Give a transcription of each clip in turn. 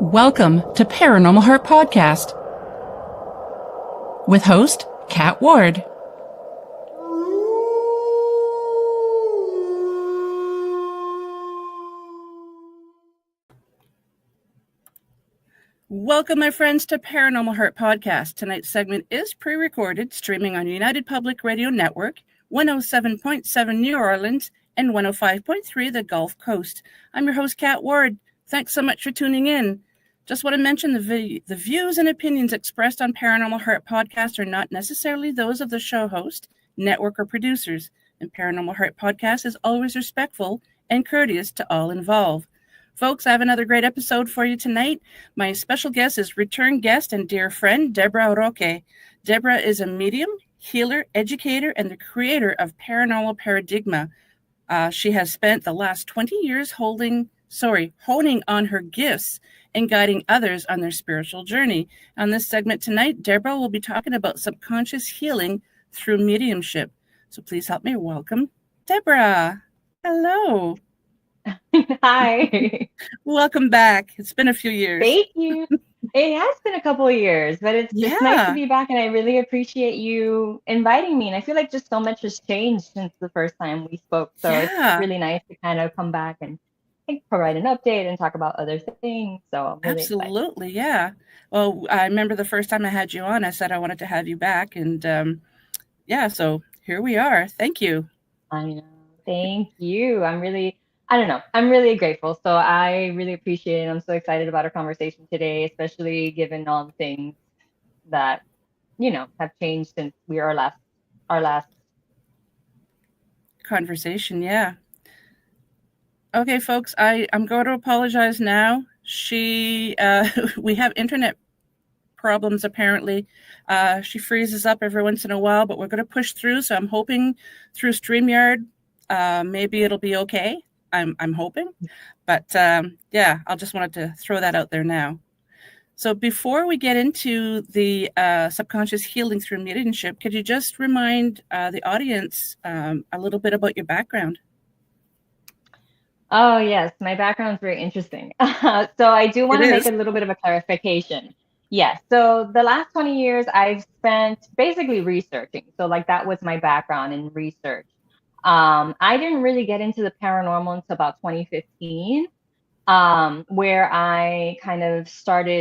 Welcome to Paranormal Heart Podcast with host Kat Ward. Welcome, my friends, to Paranormal Heart Podcast. Tonight's segment is pre-recorded, streaming on United Public Radio Network, 107.7 New Orleans, and 105.3 the Gulf Coast. I'm your host, Kat Ward. Thanks so much for tuning in. Just want to mention the views and opinions expressed on Paranormal Heart Podcast are not necessarily those of the show host, network, or producers. And Paranormal Heart Podcast is always respectful and courteous to all involved. Folks, I have another great episode for you tonight. My special guest is return guest and dear friend, Deborah Roque. Deborah is a medium, healer, educator, and the creator of Paranormal Paradigma. She has spent the last 20 years honing on her gifts and guiding others on their spiritual journey. On this segment tonight, Deborah will be talking about subconscious healing through mediumship. So please help me welcome Deborah. Hello. Hi. Welcome back. It's been a few years. Thank you. It has been a couple of years, but it's nice to be back, and I really appreciate you inviting me. And I feel like just so much has changed since the first time we spoke. So It's really nice to kind of come back and provide an update and talk about other things. So I'm really Absolutely, excited. Yeah. Well, I remember the first time I had you on, I said I wanted to have you back. And so here we are. Thank you. I know. Thank you. I'm really grateful. So I really appreciate it. I'm so excited about our conversation today, especially given all the things that, have changed since our last conversation. Yeah. Okay, folks, I'm going to apologize now. We have internet problems, apparently. She freezes up every once in a while, but we're going to push through. So I'm hoping through StreamYard, maybe it'll be okay. I'm hoping. But I'll just wanted to throw that out there now. So before we get into the subconscious healing through mediumship, could you just remind the audience a little bit about your background? Oh, yes. My background is very interesting. So I do want to make a little bit of a clarification. Yes. So the last 20 years I've spent basically researching. So that was my background in research. I didn't really get into the paranormal until about 2015, where I kind of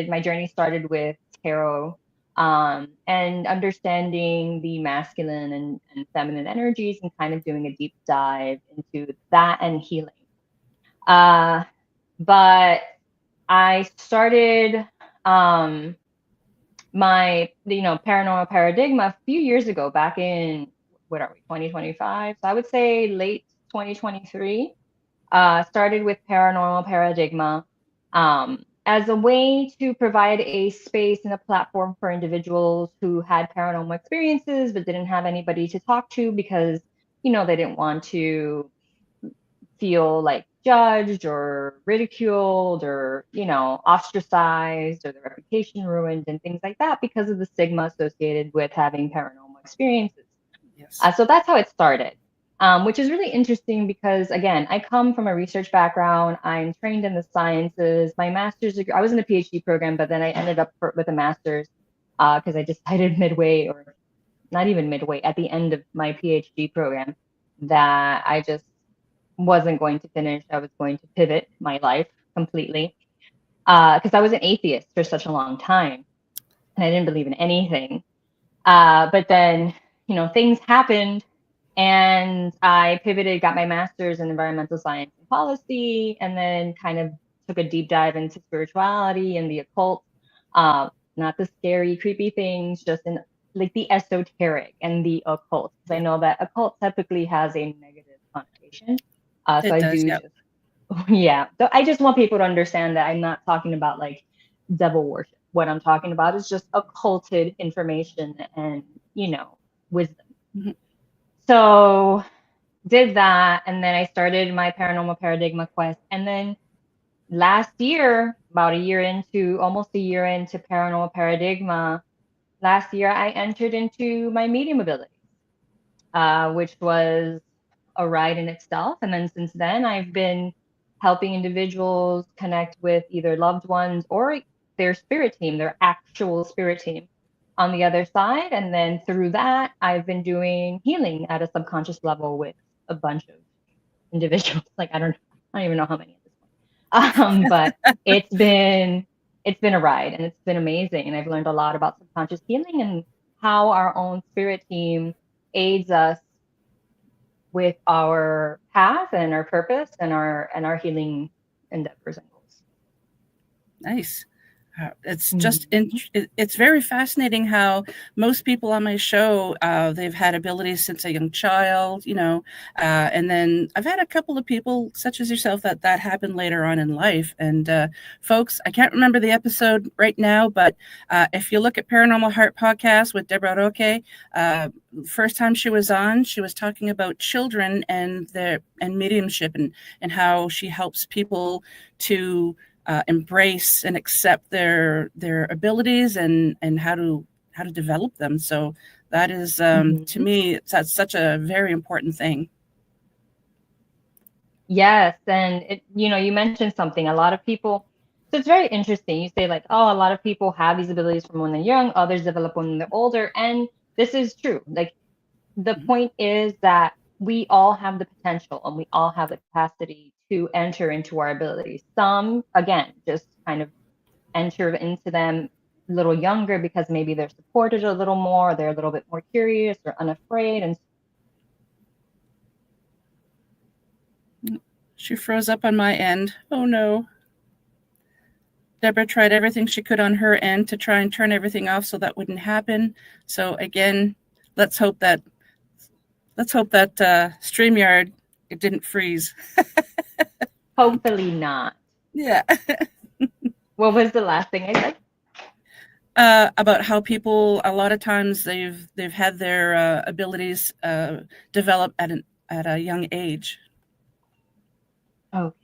my journey started with tarot, and understanding the masculine and feminine energies, and kind of doing a deep dive into that and healing. But I started my Paranormal Paradigma a few years ago, back in 2025. So I would say late 2023. Started with Paranormal Paradigma as a way to provide a space and a platform for individuals who had paranormal experiences but didn't have anybody to talk to because they didn't want to feel judged or ridiculed or ostracized, or their reputation ruined and things like that because of the stigma associated with having paranormal experiences. Yes. So that's how it started, which is really interesting because, again, I come from a research background. I'm trained in the sciences. My master's degree, I was in a PhD program, but then I ended up with a master's because I decided midway, or not even midway, at the end of my PhD program, that I just wasn't going to finish. I was going to pivot my life completely because I was an atheist for such a long time and I didn't believe in anything. But then, things happened and I pivoted, got my master's in environmental science and policy, and then kind of took a deep dive into spirituality and the occult, not the scary, creepy things, just in the esoteric and the occult. Because I know that occult typically has a negative connotation. So So I just want people to understand that I'm not talking about devil worship. What I'm talking about is just occulted information and, wisdom. Mm-hmm. So did that. And then I started my Paranormal Paradigma quest. And then last year, almost a year into Paranormal Paradigma, last year I entered into my medium abilities, which was a ride in itself. And then since then I've been helping individuals connect with either loved ones or their spirit team, their actual spirit team on the other side. And then through that, I've been doing healing at a subconscious level with a bunch of individuals. Like I don't even know how many at this point. But it's been a ride, and it's been amazing. And I've learned a lot about subconscious healing and how our own spirit team aids us with our path and our purpose and our healing endeavors and goals. Nice. It's just it's very fascinating how most people on my show, they've had abilities since a young child, and then I've had a couple of people such as yourself that happened later on in life. And folks, I can't remember the episode right now, but if you look at Paranormal Heart podcast with Deborah Roque, first time she was on, she was talking about children and mediumship and how she helps people to embrace and accept their abilities and how to develop them. So that is to me, that's such a very important thing. Yes, and you mentioned something. A lot of people. So it's very interesting. You say like, oh, a lot of people have these abilities from when they're young. Others develop when they're older, and this is true. Like the point is that we all have the potential and we all have the capacity to enter into our abilities. Some, again, just kind of enter into them a little younger because maybe they're supported a little more, they're a little bit more curious or unafraid. And she froze up on my end. Oh no. Deborah tried everything she could on her end to try and turn everything off so that wouldn't happen. So again, let's hope that StreamYard, it didn't freeze. hopefully not. Yeah. What was the last thing I said? About how people, a lot of times they've had their abilities develop at a young age. Okay.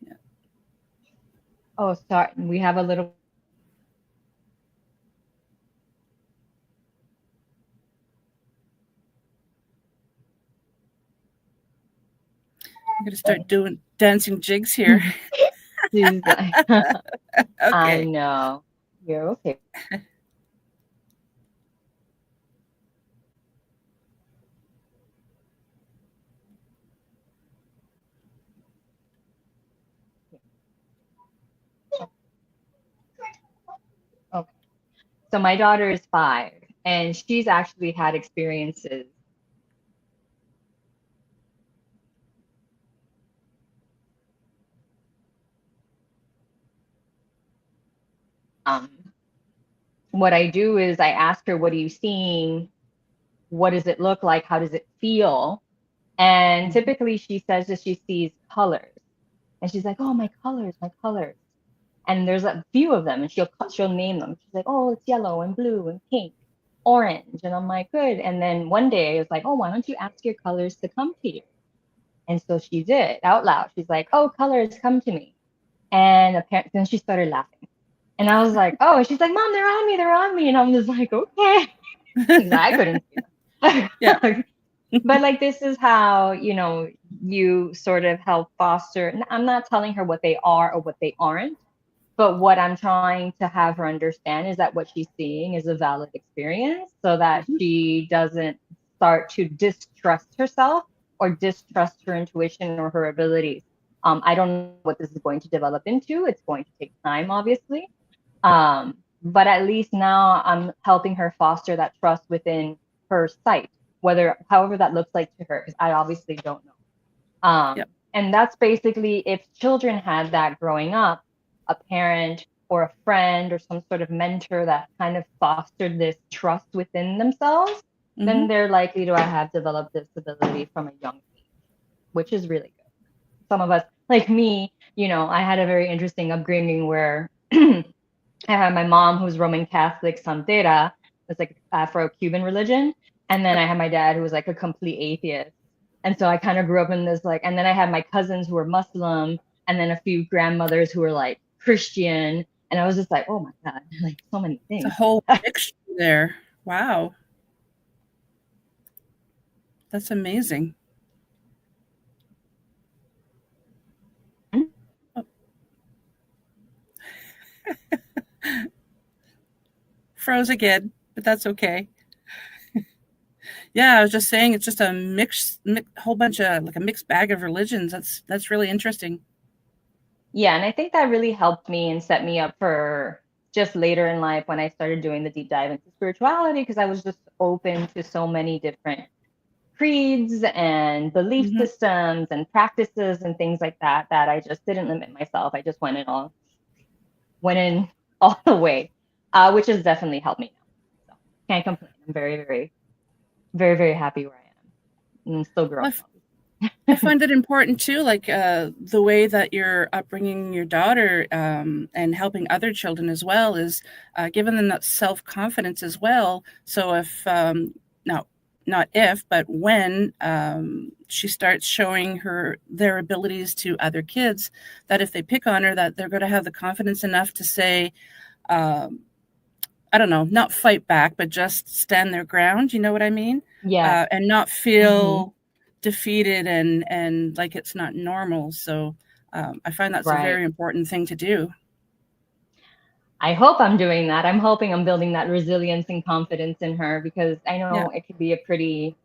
Yeah. Oh, sorry. We have a little. I'm gonna start doing dancing jigs here. Okay. I know. You're okay. Okay. So my daughter is 5, and she's actually had experiences. What I do is I ask her, what are you seeing? What does it look like? How does it feel? And typically she says that she sees colors. And she's like, oh, my colors, my colors. And there's a few of them, and she'll name them. She's like, oh, it's yellow and blue and pink, orange. And I'm like, good. And then one day I was like, oh, why don't you ask your colors to come to you? And so she did out loud. She's like, oh, colors, come to me. And apparently then she started laughing. And I was like, oh, and she's like, Mom, they're on me, they're on me. And I'm just like, okay. Because I couldn't see them. Yeah. But like, this is how, you sort of help foster. I'm not telling her what they are or what they aren't, but what I'm trying to have her understand is that what she's seeing is a valid experience so that she doesn't start to distrust herself or distrust her intuition or her abilities. I don't know what this is going to develop into. It's going to take time, obviously. But at least now I'm helping her foster that trust within her sight, however that looks like to her, because I obviously don't know. And that's basically, if children had that growing up, a parent or a friend or some sort of mentor that kind of fostered this trust within themselves, then they're likely to have developed this ability from a young age, which is really good. Some of us, like me, I had a very interesting upbringing where I had my mom who's Roman Catholic, Santera, it's like Afro-Cuban religion. And then I had my dad who was like a complete atheist. And so I kind of grew up in this and then I had my cousins who were Muslim, and then a few grandmothers who were like Christian. And I was just like, oh my God, like so many things. It's a whole mixture there. Wow. That's amazing. Froze again, but that's okay. Yeah, I was just saying it's just a whole bunch of like a mixed bag of religions. That's really interesting. Yeah, and I think that really helped me and set me up for just later in life when I started doing the deep dive into spirituality, because I was just open to so many different creeds and belief Hmm. systems and practices and things like that, that I just didn't limit myself. I just went in all the way, which has definitely helped me now. So can't complain. I'm very, very, very, very happy where I am and still Well, growing. I find it important too, like the way that you're upbringing your daughter and helping other children as well is giving them that self confidence as well. So if no, not if, but when she starts showing their abilities to other kids, that if they pick on her, that they're going to have the confidence enough to say, um, I don't know, not fight back, but just stand their ground. You know what I mean? Yeah. And not Hmm. feel defeated and like it's not normal. So I find that's a Right. very important thing to do. I hope I'm doing that. I'm hoping I'm building that resilience and confidence in her, because I Yeah, know it could be a pretty,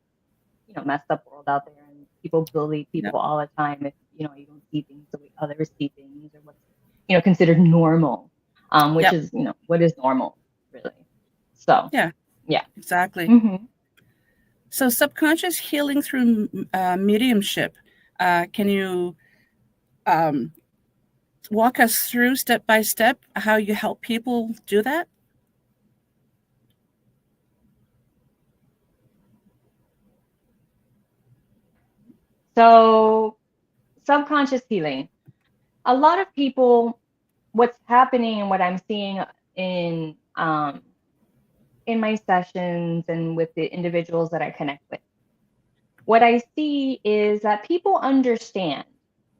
messed up world out there, and people bully yeah, people all the time if, you don't see things the way others see things, or what's, considered normal, which yeah, is, what is normal, really. So, yeah, yeah. exactly. Hmm. So subconscious healing through mediumship. Can you um, walk us through step by step how you help people do that? So, subconscious healing. A lot of people, what's happening and what I'm seeing in my sessions and with the individuals that I connect with, what I see is that people understand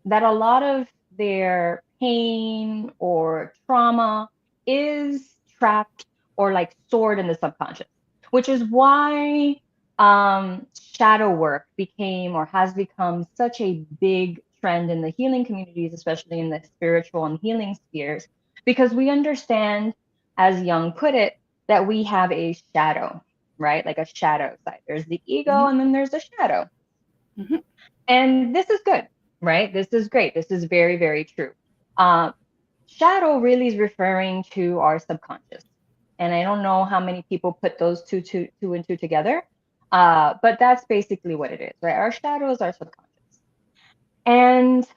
that a lot of their pain or trauma is trapped or like stored in the subconscious, which is why shadow work became or has become such a big trend in the healing communities, especially in the spiritual and healing spheres, because we understand, as Jung put it, that we have a shadow, right? Like a shadow side. There's the ego, Hmm. and then there's the shadow. Hmm. And this is good, right? This is great. This is very, very true. Uh, Shadow really is referring to our subconscious. And I don't know how many people put those two and two together, but that's basically what it is, right? Our shadow is our subconscious. And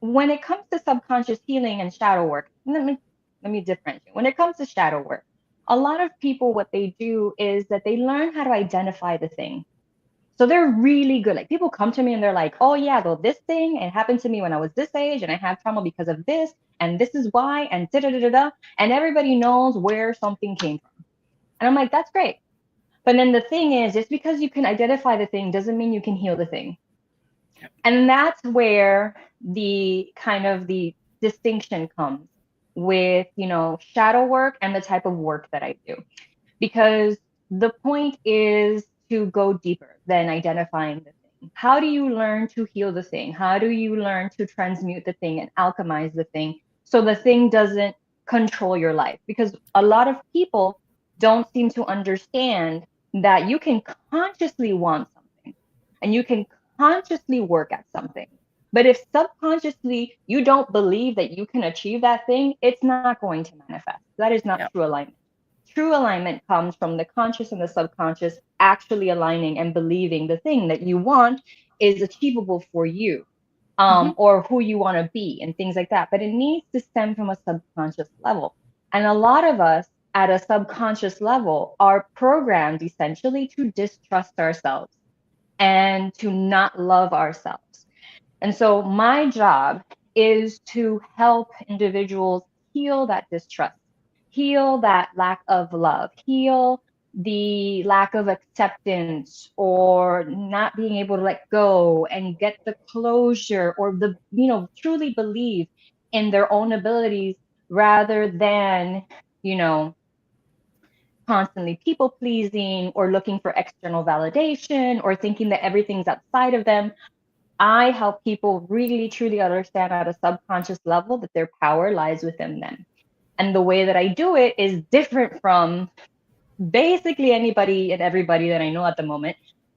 when it comes to subconscious healing and shadow work, let me differentiate. When it comes to shadow work, a lot of people, what they do is that they learn how to identify the thing. So they're really good. Like, people come to me and they're like, oh yeah, well, this thing, it happened to me when I was this age, and I have trauma because of this, and this is why, and da da da da da. And everybody knows where something came from. And I'm like, that's great. But then the thing is, just because you can identify the thing doesn't mean you can heal the thing. And that's where the kind of the distinction comes with, shadow work and the type of work that I do. Because the point is to go deeper than identifying the thing. How do you learn to heal the thing? How do you learn to transmute the thing and alchemize the thing so the thing doesn't control your life? Because a lot of people don't seem to understand that you can consciously want something and you can consciously work at something. But if subconsciously you don't believe that you can achieve that thing, it's not going to manifest. That is not Yeah. true alignment. True alignment comes from the conscious and the subconscious actually aligning and believing the thing that you want is achievable for you, Hmm. or who you want to be, and things like that. But it needs to stem from a subconscious level. And a lot of us at a subconscious level are programmed essentially to distrust ourselves and to not love ourselves. And so my job is to help individuals heal that distrust, heal that lack of love, heal the lack of acceptance or not being able to let go and get the closure, or truly believe in their own abilities, rather than, you know, constantly people pleasing or looking for external validation or thinking that everything's outside of them. I help people really truly understand at a subconscious level that their power lies within them. And the way that I do it is different from basically anybody and everybody that I know at the moment.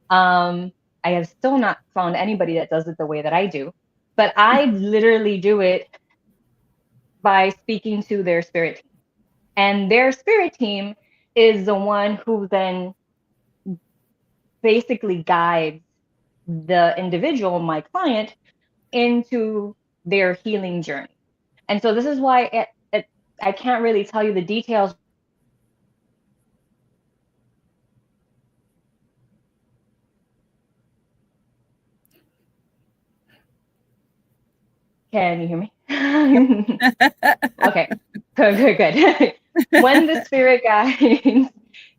I have still not found anybody that does it the way that I do, but I literally do it by speaking to their spirit team. And their spirit team is the one who then basically guides the individual, my client, into their healing journey. And so this is why I can't really tell you the details. Can you hear me? Okay, good. When the spirit guides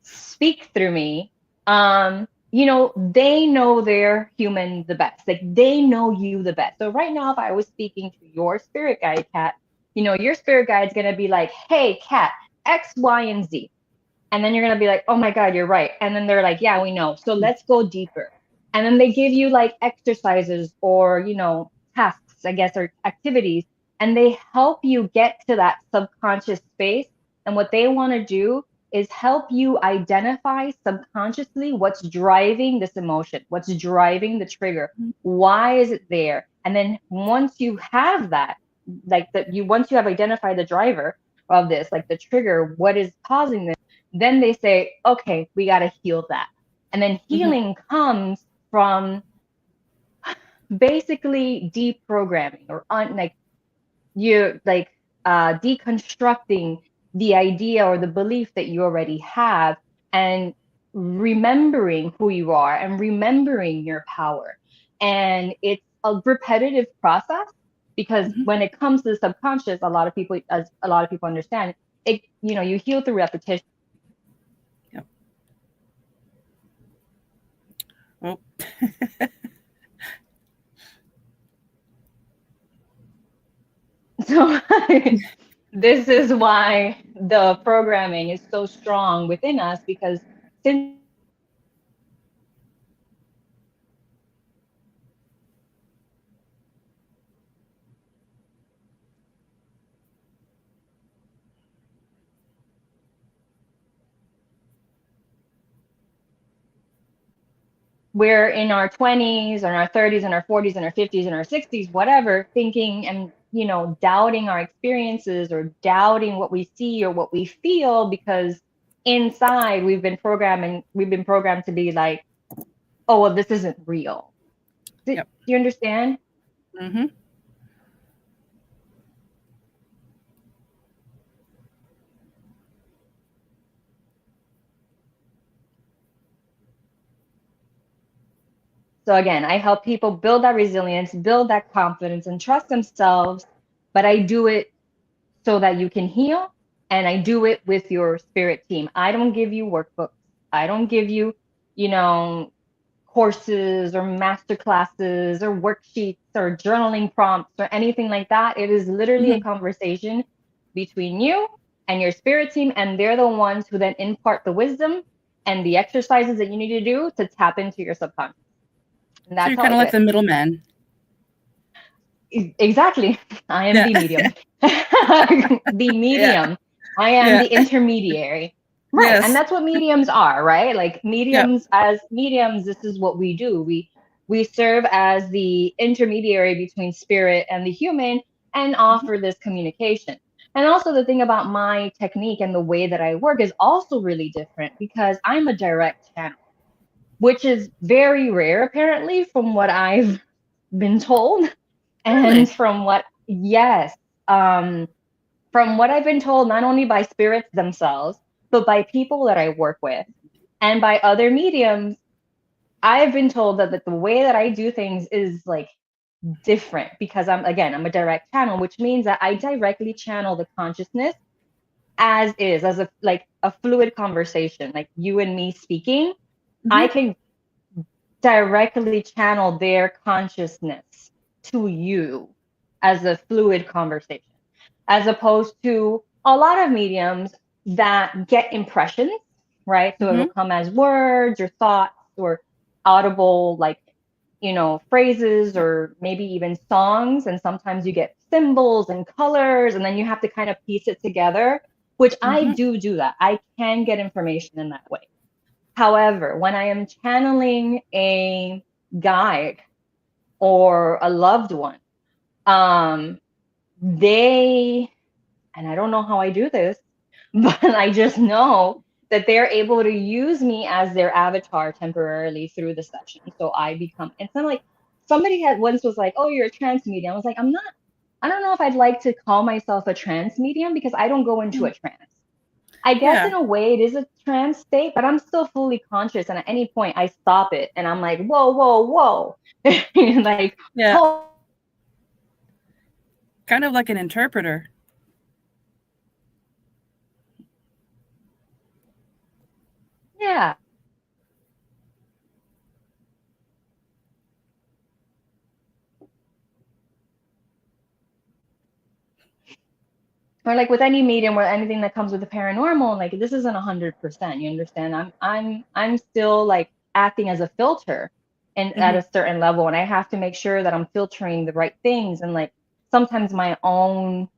speak through me, they know their human the best. Like they know you the best. So right now, if I was speaking to your spirit guide, Kat, your spirit guide's gonna be like, "Hey, Kat, X, Y, and Z." And then you're going to be like, "Oh my God, you're right." And then they're like, "Yeah, we know. So let's go deeper." And then they give you like exercises or, tasks, I guess, or activities. And they help you get to that subconscious space. And what they want to do is help you identify subconsciously what's driving this emotion, what's driving the trigger. Why is it there? And then once you have that, once you have identified the driver of this, like the trigger, what is causing this, then they say, "Okay, we got to heal that." And then healing comes from basically deprogramming or deconstructing the idea or the belief that you already have and remembering who you are and remembering your power. And it's a repetitive process because when it comes to the subconscious, a lot of people understand it, you heal through repetition. Well, so this is why the programming is so strong within us, because since we're in our 20s and our 30s and our 40s and our 50s and our 60s, whatever, thinking and, doubting our experiences or doubting what we see or what we feel, because inside we've been programmed to be like, "Oh, well, this isn't real." Do you understand? Mm-hmm. So again, I help people build that resilience, build that confidence, and trust themselves. But I do it so that you can heal, and I do it with your spirit team. I don't give you workbooks. I don't give you, courses or master classes or worksheets or journaling prompts or anything like that. It is literally a conversation between you and your spirit team, and they're the ones who then impart the wisdom and the exercises that you need to do to tap into your subconscious. And that's so you're kind of like the middleman. Exactly. I am the medium. The medium. Yeah. I am the intermediary. Right. Yes. And that's what mediums are, right? Like mediums, as mediums, this is what we do. We serve as the intermediary between spirit and the human and offer this communication. And also the thing about my technique and the way that I work is also really different because I'm a direct channel, which is very rare, apparently, from what I've been told. And really? From what I've been told, not only by spirits themselves, but by people that I work with and by other mediums, I've been told that the way that I do things is like different because I'm a direct channel, which means that I directly channel the consciousness as a fluid conversation, like you and me speaking. I can directly channel their consciousness to you as a fluid conversation, as opposed to a lot of mediums that get impressions, right? So it'll come as words or thoughts or audible, like phrases or maybe even songs. And sometimes you get symbols and colors, and then you have to kind of piece it together, which I do that. I can get information in that way. However, when I am channeling a guide or a loved one, they, and I don't know how I do this, but I just know that they're able to use me as their avatar temporarily through the session. So I become, and so like somebody had once was like, oh, you're a trance medium. I was like, I don't know if I'd like to call myself a trance medium because I don't go into a trance. I guess in a way it is a trance state, but I'm still fully conscious. And at any point I stop it and I'm like, whoa, whoa, whoa. Like, yeah. Kind of like an interpreter. Yeah. Or like with any medium or anything that comes with the paranormal, like this isn't 100%. You understand? I'm still like acting as a filter, and at a certain level, and I have to make sure that I'm filtering the right things. And like sometimes my own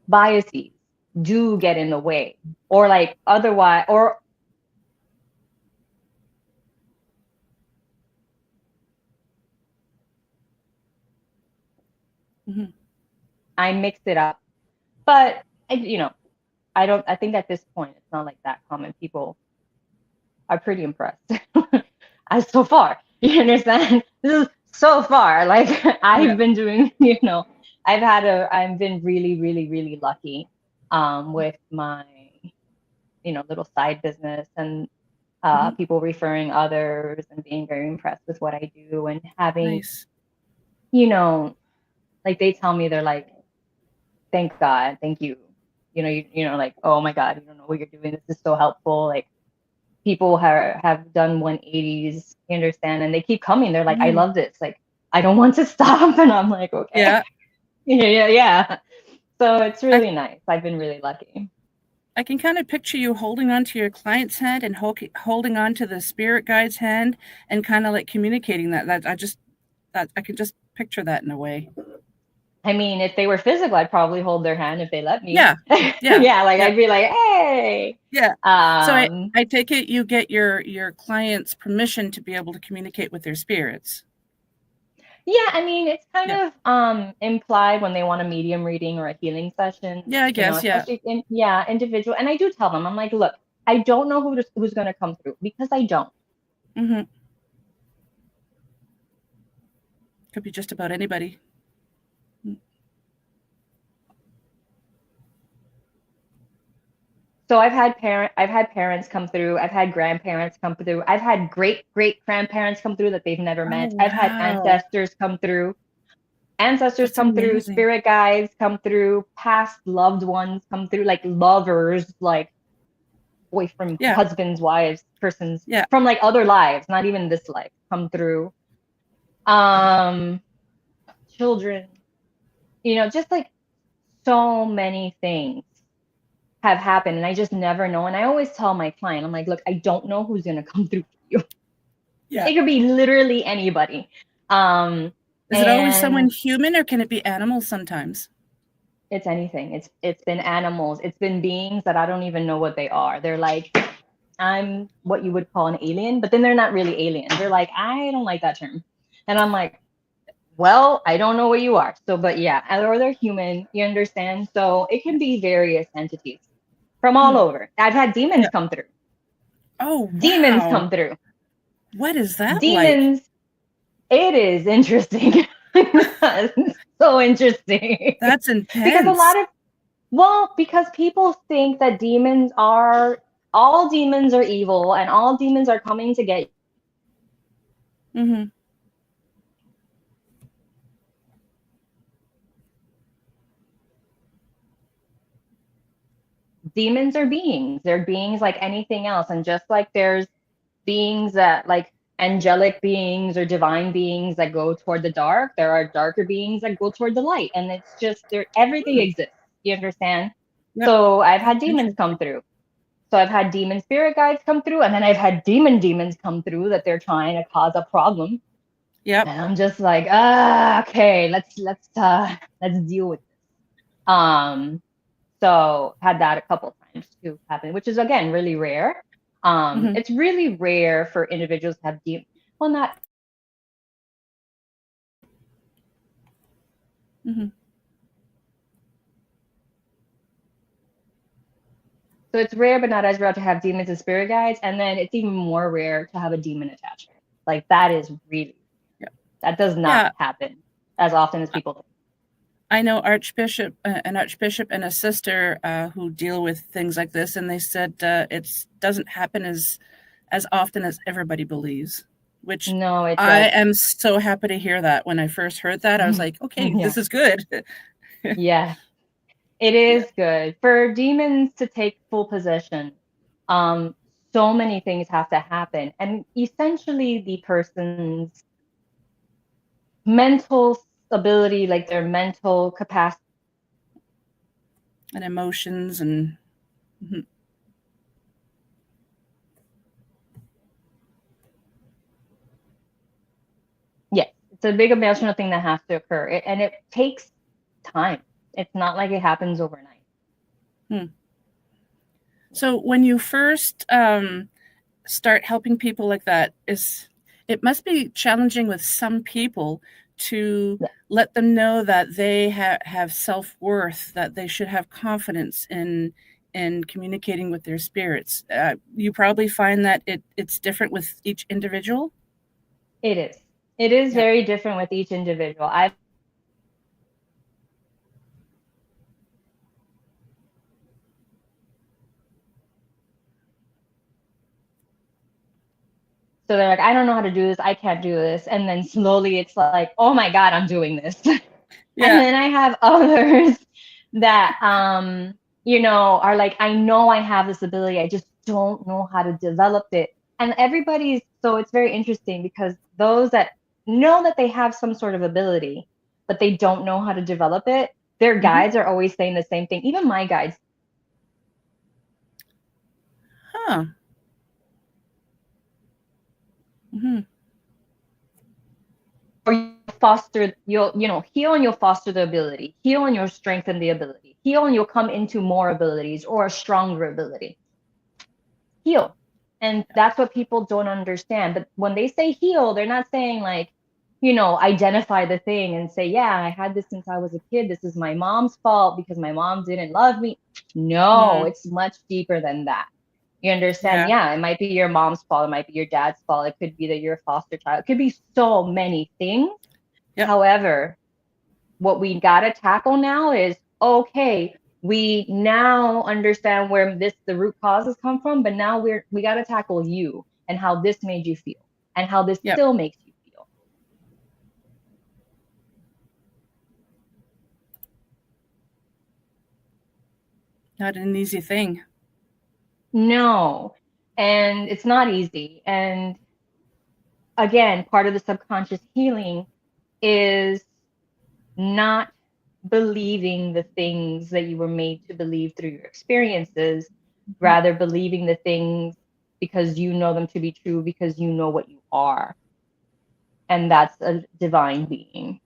biases do get in the way, or like otherwise, or I mix it up. But I think at this point it's not like that common. People are pretty impressed as so far. You understand? This is so far. Like I've been doing, I've been really, really, really lucky with my, little side business, and people referring others and being very impressed with what I do, and having, like they tell me, they're like, thank God, thank you. Like, oh my God, you don't know what you're doing. This is so helpful. Like people have done 180s, you understand? And they keep coming. They're like, I love this. Like, I don't want to stop. And I'm like, okay. Yeah. So it's really nice. I've been really lucky. I can kind of picture you holding onto your client's hand and holding on to the spirit guide's hand and kind of like communicating that. I can just picture that in a way. I mean, if they were physical, I'd probably hold their hand if they let me. Yeah. I'd be like, hey. Yeah. So I take it you get your client's permission to be able to communicate with their spirits. Yeah, I mean, it's kind of implied when they want a medium reading or a healing session. Yeah, I guess, especially individual. And I do tell them, I'm like, look, I don't know who's going to come through, because I don't. Could be just about anybody. So I've had parents come through. I've had grandparents come through. I've had great grandparents come through that they've never met. Wow. I've had ancestors come through. Spirit guides come through, past loved ones come through, like lovers, like boyfriend, husbands, wives, persons from like other lives, not even this life, come through. Children, just like so many things have happened, and I just never know. And I always tell my client, I'm like, look, I don't know who's gonna come through for you. Yeah. It could be literally anybody. Is it always someone human, or can it be animals sometimes? It's anything. It's been animals. It's been beings that I don't even know what they are. They're like, I'm what you would call an alien, but then they're not really aliens. They're like, I don't like that term. And I'm like, well, I don't know what you are. So, but yeah, or they're human, you understand? So it can be various entities from all over. I've had demons come through. Oh, wow. Demons come through. What is that demons, like? It is interesting. So interesting. That's intense. Because people think that all demons are evil and all demons are coming to get you. Demons are beings. They're beings like anything else. And just like there's beings that like angelic beings or divine beings that go toward the dark, there are darker beings that go toward the light. And it's just everything exists. You understand? Yep. So I've had demons come through. So I've had demon spirit guides come through, and then I've had demons come through that they're trying to cause a problem. Yep. And I'm just like, okay, let's deal with this. So had that a couple times too happen, which is again really rare. Hmm. It's really rare for individuals to have well, not Hmm. so it's rare, but not as rare to have demons and spirit guides. And then it's even more rare to have a demon attachment. Like that is really, Yeah. that does not Yeah. happen as often as people think. I know an archbishop and a sister who deal with things like this, and they said it doesn't happen as often as everybody believes. Which No, it I doesn't. am so happy to hear that. When I first heard that, I was like, okay, Yeah. this is good. Yeah. It Yeah. is good for demons to take full possession. Um, so many things have to happen, and essentially the person's mental ability, like their mental capacity. And emotions and mhm. Yes, it's a big emotional thing that has to occur, and it takes time. It's not like it happens overnight. Hmm. So when you first start helping people like that, it must be challenging with some people to Yeah. let them know that they have self-worth, that they should have confidence in communicating with their spirits. You probably find that it's different with each individual. It is. It is Yeah. very different with each individual. So they're like, I don't know how to do this. I can't do this. And then slowly it's like, oh my God, I'm doing this. And Yeah. then I have others that, are like, I know I have this ability. I just don't know how to develop it. And so it's very interesting because those that know that they have some sort of ability, but they don't know how to develop it, their Hmm. guides are always saying the same thing. Even my guides. Huh. Hmm. Or you you'll heal and you'll foster the ability, heal and you'll strengthen the ability, heal and you'll come into more abilities or a stronger ability. Heal. And that's what people don't understand. But when they say heal, they're not saying like, identify the thing and say, yeah, I had this since I was a kid. This is my mom's fault because my mom didn't love me. No, Mm, it's much deeper than that. You understand? yeah. Yeah, it might be your mom's fault. It might be your dad's fault. It could be that you're a foster child. It could be so many things. Yep. However, what we got to tackle now is okay, we now understand where the root causes come from, but now we got to tackle you and how this made you feel and how this Yep. still makes you feel. Not an easy thing. No, and it's not easy. And again, part of the subconscious healing is not believing the things that you were made to believe through your experiences, rather believing the things because you know them to be true, because you know what you are. And that's a divine being.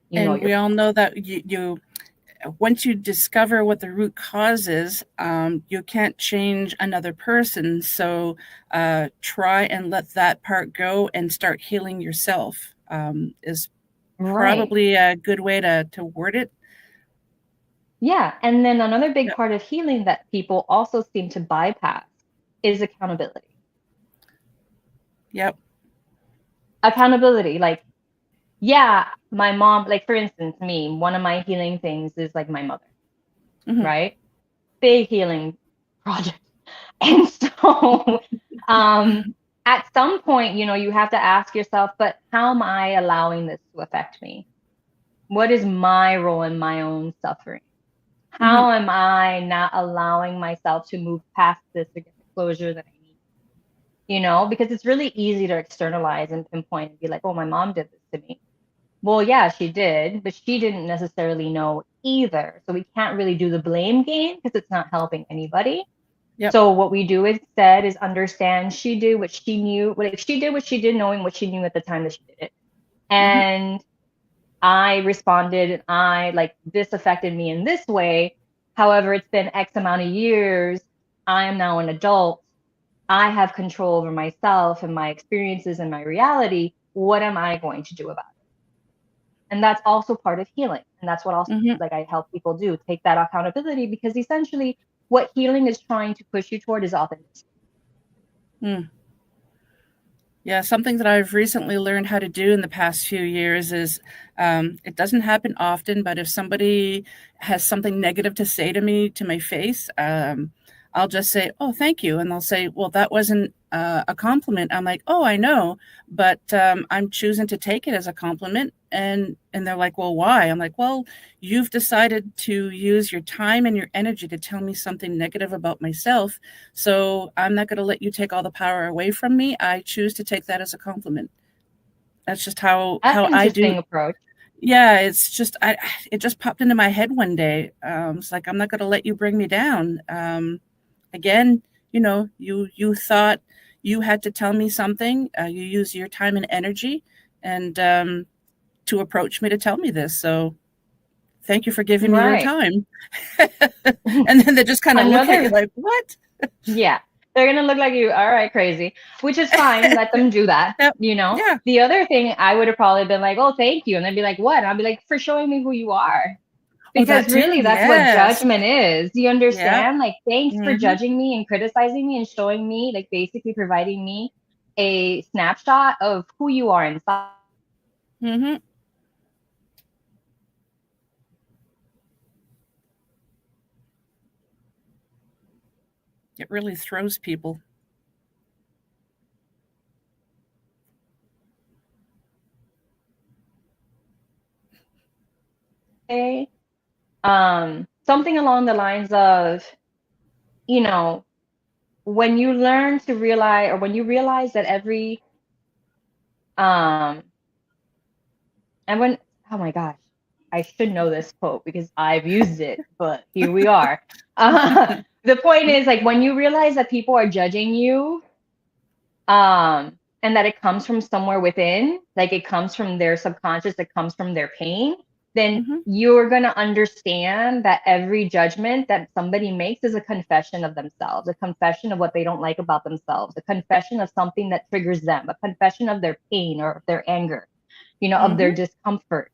You know And your we all know that you once you discover what the root cause is, you can't change another person. So try and let that part go and start healing yourself is right. probably a good way to word it. Yeah. And then another big Yep. part of healing that people also seem to bypass is accountability. Yep. Accountability. Like, yeah, my mom, like for instance, me, one of my healing things is like my mother, Hmm. right? Big healing project. And so at some point, you have to ask yourself, but how am I allowing this to affect me? What is my role in my own suffering? Hmm. How am I not allowing myself to move past this to get the closure that I need? Because it's really easy to externalize and pinpoint and be like, oh, my mom did this to me. Well, yeah, she did, but she didn't necessarily know either. So we can't really do the blame game because it's not helping anybody. Yep. So what we do instead is understand she did what she knew, like she did what she did, knowing what she knew at the time that she did it. Mm-hmm. And I responded, and I like, this affected me in this way. However, it's been X amount of years. I am now an adult. I have control over myself and my experiences and my reality. What am I going to do about it? And that's also part of healing. And that's what also, Mm-hmm. like, I help people do, take that accountability, because essentially what healing is trying to push you toward is authenticity. Mm. Yeah, something that I've recently learned how to do in the past few years is it doesn't happen often, but if somebody has something negative to say to me to my face, I'll just say, "Oh, thank you," and they'll say, "Well, that wasn't a compliment." I'm like, "Oh, I know, but I'm choosing to take it as a compliment," and they're like, "Well, why?" I'm like, "Well, you've decided to use your time and your energy to tell me something negative about myself. So I'm not going to let you take all the power away from me. I choose to take that as a compliment." That's just how That's an I do. interesting approach. Yeah, it's just it just popped into my head one day. It's like I'm not going to let you bring me down. Again, you thought you had to tell me something. You use your time and energy, and to approach me to tell me this. So thank you for giving me your Right. time. And then they just kind of look at you Another, like, what? yeah, they're going to look like you, all right, crazy, which is fine. Let them do that. Yep. You know, Yeah. the other thing, I would have probably been like, oh, thank you. And they'd be like, what? And I'd be like, for showing me who you are. Oh, Because that too. really, that's what Yes. judgment is. Do you Yep. understand? Like, thanks for Mm-hmm. judging me and criticizing me and showing me, like, basically providing me a snapshot of who you are inside. Mm-hmm. It really throws people. Something along the lines of, you know, when you learn to realize, or when you realize that every, um, and when, oh my gosh, I should know this quote because I've used it, but here we are. The point is, like, when you realize that people are judging you, and that it comes from somewhere within, like it comes from their subconscious, it comes from their pain, then Mm-hmm. you're going to understand that every judgment that somebody makes is a confession of themselves, a confession of what they don't like about themselves, a confession of something that triggers them, a confession of their pain or of their anger, of Mm-hmm. their discomfort.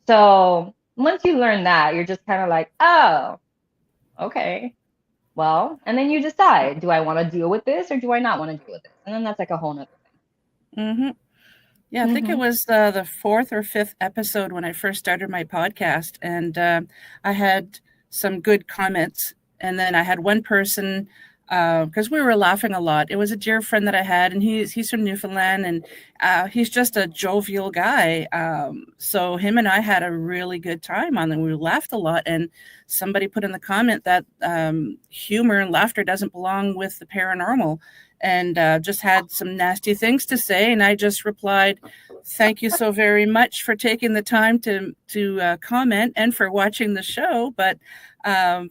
So once you learn that, you're just kind of like, oh, okay. Well, and then you decide, do I want to deal with this or do I not want to deal with this? And then that's like a whole nother Mm-hmm. Yeah, I thing. think it was the fourth or fifth episode when I first started my podcast, and I had some good comments, and then I had one person because we were laughing a lot. It was a dear friend that I had, and he's from Newfoundland, and he's just a jovial guy. So him and I had a really good time on, and we laughed a lot. And somebody put in the comment that humor and laughter doesn't belong with the paranormal, and just had some nasty things to say. And I just replied, "Thank you so very much for taking the time to comment and for watching the show. But I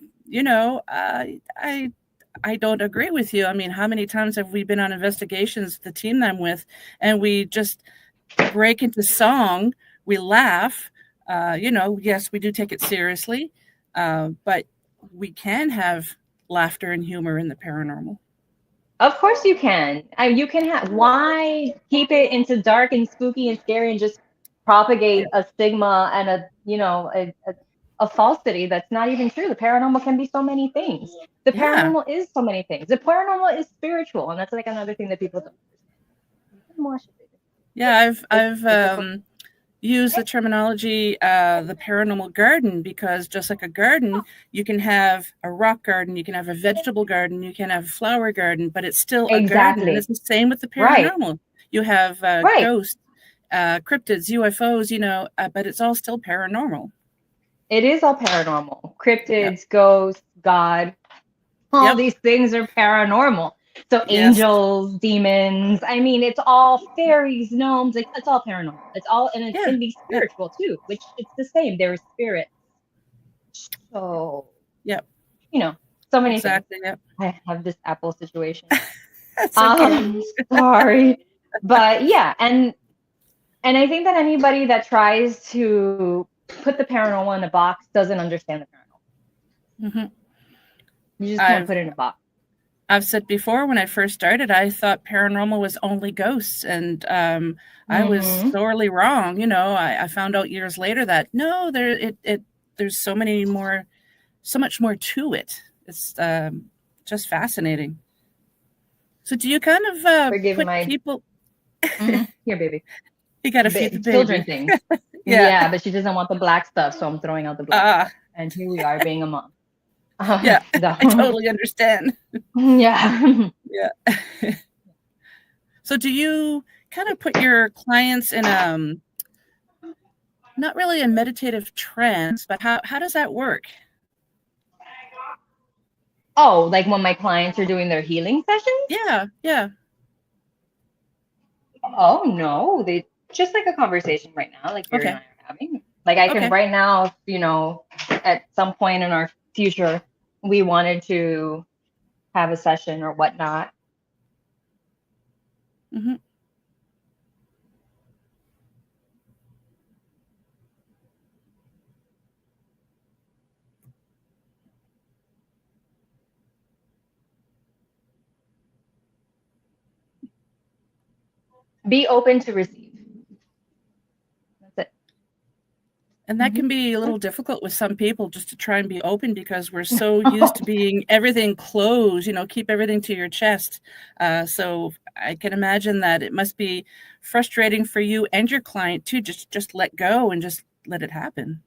don't agree with you. I mean, how many times have we been on investigations, the team that I'm with, and we just break into song, we laugh. Yes, we do take it seriously, but we can have laughter and humor in the paranormal." Of course you can. You can have. Why keep it into dark and spooky and scary and just Yeah. propagate a stigma and a falsity that's not even true? The paranormal can be so many things. The Yeah. paranormal is so many things. The paranormal is spiritual, and that's like another thing that people don't understand. More should they do? Yeah, I've It's a use the terminology the paranormal garden, because just like a garden, you can have a rock garden, you can have a vegetable garden, you can have a flower garden, but it's still a garden. And it's exactly the same with the right. paranormal. You have Right. ghosts, cryptids, UFOs, but it's all still paranormal. It is all paranormal. Yep. Cryptids, ghosts, God, all Yep. these things are paranormal. So Yes. angels, demons, I mean, it's all fairies, gnomes, like it's all paranormal. It's all, and it Yeah. can be Yeah. spiritual too, which it's the same. They're spirits. So, Yep. you know, So many things. Exactly. Yep. I have this Apple situation. That's okay. Sorry. But yeah, and I think that anybody that tries to put the paranormal in a box doesn't understand the paranormal. Mm-hmm. You just can't put it in a box. I've said before, when I first started, I thought paranormal was only ghosts, and I was sorely wrong. You know, I found out years later that no, there's so much more to it. It's just fascinating. So, do you kind of put people? Here, baby. You got to feed the baby. Children things. Yeah, but she doesn't want the black stuff, so I'm throwing out the black. And here we are, being a mom. Yeah, I totally understand. Yeah. Yeah. So do you kind of put your clients in not really a meditative trance, but how does that work? Oh, like when my clients are doing their healing sessions? Yeah. Oh no, they just like a conversation right now, like you and I are having. Like I can right now, you know, at some point in our future, we wanted to have a session or whatnot. Mm-hmm. Be open to receive. That's it. And that can be a little difficult with some people, just to try and be open, because we're so used to being everything closed, you know, keep everything to your chest. So I can imagine that it must be frustrating for you and your client too, just let go and just let it happen.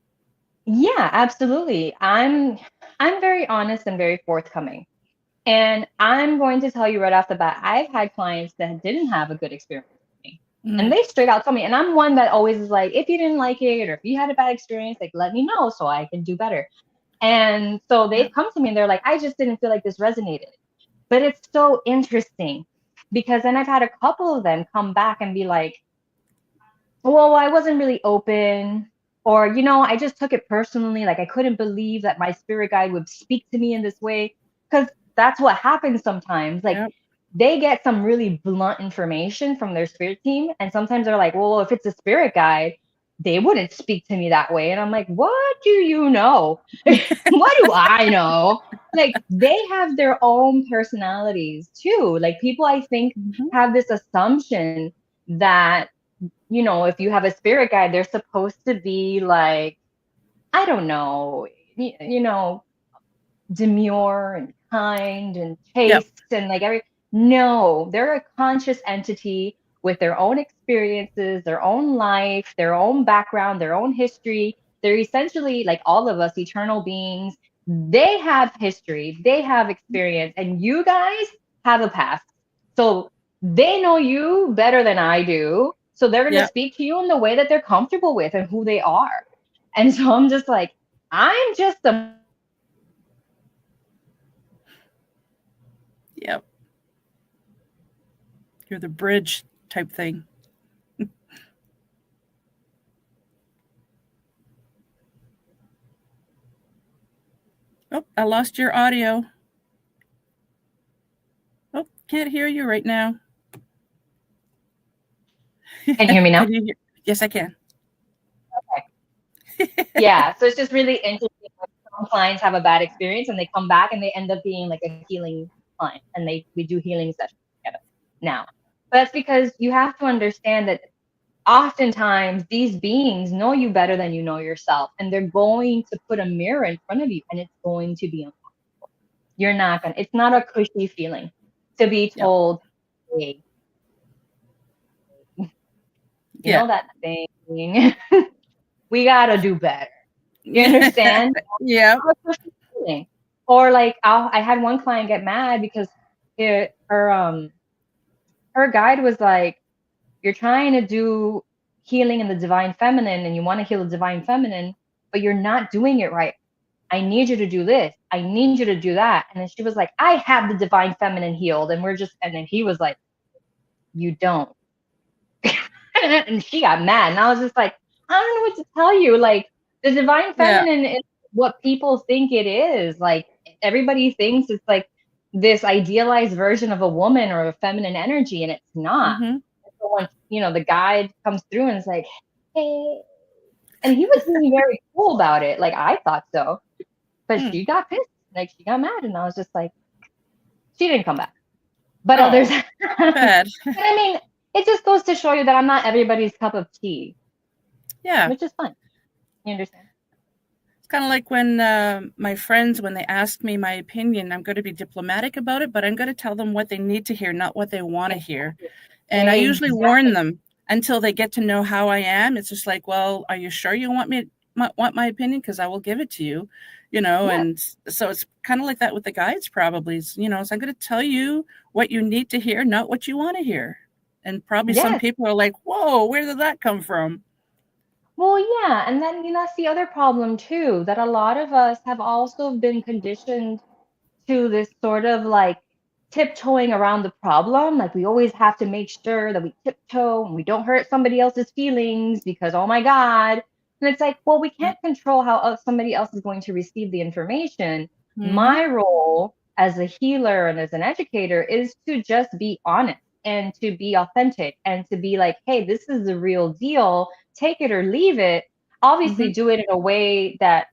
Yeah, absolutely. I'm very honest and very forthcoming. And I'm going to tell you right off the bat, I've had clients that didn't have a good experience with me. And they straight out tell me, and I'm one that always is like, if you didn't like it or if you had a bad experience, like let me know so I can do better. And so they've come to me and they're like, I just didn't feel like this resonated. But it's so interesting because then I've had a couple of them come back and be like, well, I wasn't really open, or, you know, I just took it personally. Like I couldn't believe that my spirit guide would speak to me in this way. Because that's what happens sometimes. Like they get some really blunt information from their spirit team. And sometimes they're like, well, if it's a spirit guide, they wouldn't speak to me that way. And I'm like, what do you know? What do I know? Like they have their own personalities too. Like people, I think, have this assumption that, you know, if you have a spirit guide, they're supposed to be like, I don't know, you know, demure and kind and chaste and like no, they're a conscious entity with their own experiences, their own life, their own background, their own history. They're essentially like all of us, eternal beings. They have history, they have experience, and you guys have a past. So they know you better than I do. So they're going to speak to you in the way that they're comfortable with and who they are. And so I'm just like, I'm just a Yep. You're the bridge type thing. Oh, I lost your audio. Oh, can't hear you right now. Can you hear me now? Yes, I can. Okay. Yeah, so it's just really interesting. Some clients have a bad experience and they come back and they end up being like a healing client, and we do healing sessions together now. But that's because you have to understand that oftentimes these beings know you better than you know yourself, and they're going to put a mirror in front of you and it's going to be uncomfortable. You're not gonna, it's not a cushy feeling to be told, hey, you know that thing, we gotta do better. You understand? Yeah. Or like I had one client get mad because her guide was like, you're trying to do healing in the divine feminine and you want to heal the divine feminine, but you're not doing it right. I need you to do this. I need you to do that. And then she was like, I have the divine feminine healed. And and then he was like, you don't. And she got mad. And I was just like, I don't know what to tell you. Like the divine feminine is what people think it is. Like everybody thinks it's like this idealized version of a woman or a feminine energy, and it's not. Mm-hmm. So when, the guide comes through and is like, hey, and he was being very cool about it. Like, I thought so. But she got pissed. Like, she got mad. And I was just like, she didn't come back. But others. Bad. But I mean, it just goes to show you that I'm not everybody's cup of tea. Yeah. Which is fun. You understand? It's kind of like when my friends, when they ask me my opinion, I'm going to be diplomatic about it, but I'm going to tell them what they need to hear, not what they want to hear. And I usually warn them until they get to know how I am. It's just like, well, are you sure you want my opinion? Because I will give it to you, and so it's kind of like that with the guides probably. So I'm going to tell you what you need to hear, not what you want to hear. And probably some people are like, whoa, where did that come from? Well, yeah. And then, that's the other problem too, that a lot of us have also been conditioned to this sort of like tiptoeing around the problem. Like, we always have to make sure that we tiptoe and we don't hurt somebody else's feelings because, oh my God. And it's like, well, we can't control how somebody else is going to receive the information. Mm-hmm. My role as a healer and as an educator is to just be honest and to be authentic and to be like, hey, this is the real deal. Take it or leave it. Obviously, do it in a way that,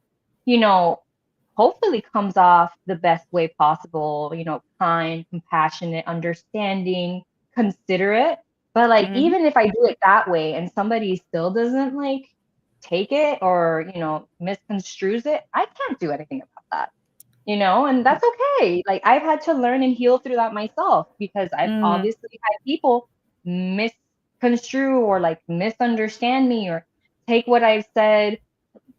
hopefully comes off the best way possible, kind, compassionate, understanding, considerate. But like, even if I do it that way and somebody still doesn't like take it or, misconstrues it, I can't do anything about that, and that's okay. Like, I've had to learn and heal through that myself because I've obviously had people misconstrue or like misunderstand me or take what I've said,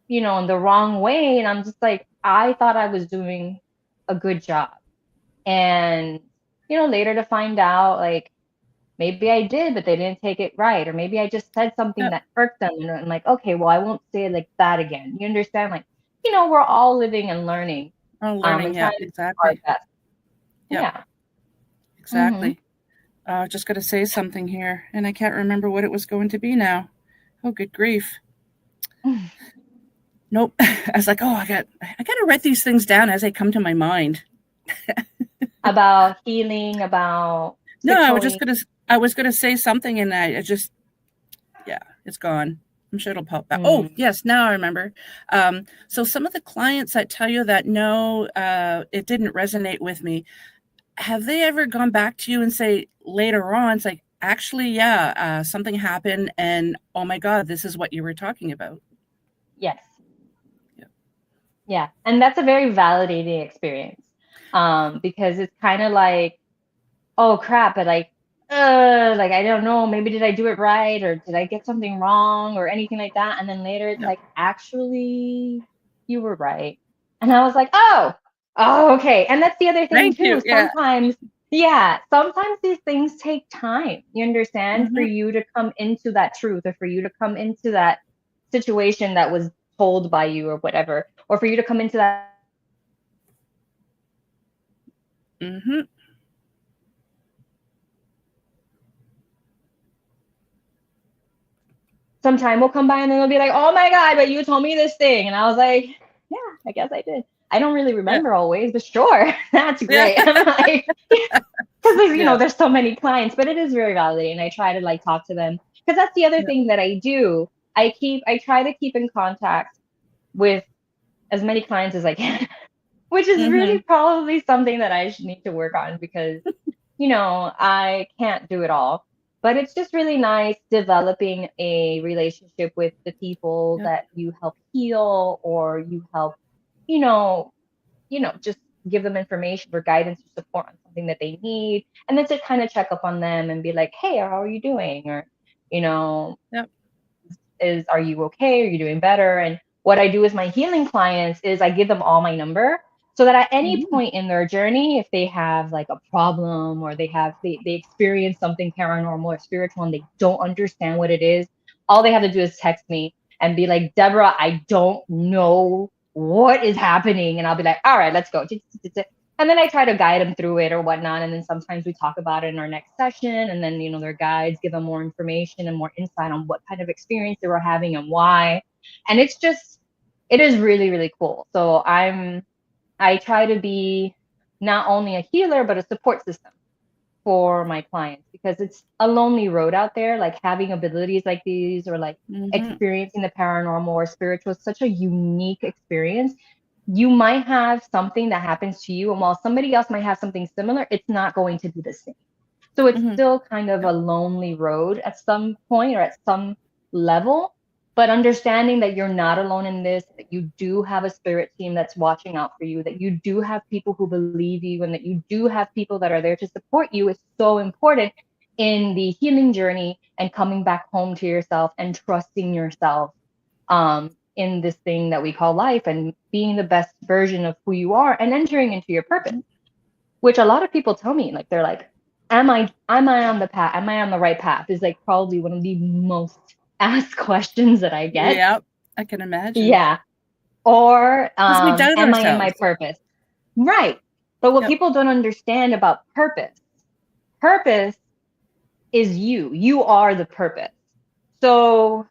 in the wrong way. And I'm just like, I thought I was doing a good job. And, later to find out, like, maybe I did, but they didn't take it right. Or maybe I just said something that irked them. And I'm like, okay, well, I won't say it like that again. You understand? Like, we're all living and learning. Learning, and exactly. Yeah. Exactly. Just going to say something here, and I can't remember what it was going to be now. Oh, good grief. Nope. I was like, I got to write these things down as they come to my mind. About healing, about no, I was gonna say something, and I just, it's gone. I'm sure it'll pop back. Oh, yes, now I remember. So some of the clients that tell you that no, it didn't resonate with me. Have they ever gone back to you and say later on, it's like, actually, something happened, and oh my God, this is what you were talking about? Yes. Yeah. And that's a very validating experience. Because it's kind of like, oh crap, but like I don't know, maybe did I do it right or did I get something wrong or anything like that? And then later it's like, actually, you were right. And I was like, oh, okay. And that's the other thing too. Sometimes these things take time. You understand? For you to come into that truth or for you to come into that situation that was told by you or whatever, or for you to come into that. Some time will come by and then they'll be like, oh my God, but you told me this thing. And I was like, yeah, I guess I did. I don't really remember always, but sure, that's great. I'm like, because there's so many clients, but it is very validating. I try to like talk to them because that's the other thing that I do. I try to keep in contact with as many clients as I can, which is really probably something that I should need to work on because, I can't do it all. But it's just really nice developing a relationship with the people that you help heal or you help, just give them information or guidance or support on something that they need. And then to kind of check up on them and be like, hey, how are you doing? Or, are you okay? Are you doing better? And what I do with my healing clients is I give them all my number so that at any point in their journey, if they have like a problem or they experience something paranormal or spiritual and they don't understand what it is, all they have to do is text me and be like, Deborah, I don't know what is happening. And I'll be like, all right, let's go. And then I try to guide them through it or whatnot. And then sometimes we talk about it in our next session. And then, their guides give them more information and more insight on what kind of experience they were having and why. And it is really, really cool. So I'm I try to be not only a healer, but a support system for my clients, because it's a lonely road out there. Like having abilities like these, or like experiencing the paranormal or spiritual, is such a unique experience. You might have something that happens to you, and while somebody else might have something similar, it's not going to be the same. So it's still kind of a lonely road at some point or at some level. But understanding that you're not alone in this, that you do have a spirit team that's watching out for you, that you do have people who believe you, and that you do have people that are there to support you, is so important in the healing journey and coming back home to yourself and trusting yourself in this thing that we call life, and being the best version of who you are and entering into your purpose. Which a lot of people tell me, like, they're like, am I on the path? Am I on the right path? Is like probably one of the most asked questions that I get. Yep, I can imagine. Yeah. Or we doubt am I in ourselves. my purpose? Right. But what people don't understand about purpose is you. You are the purpose. So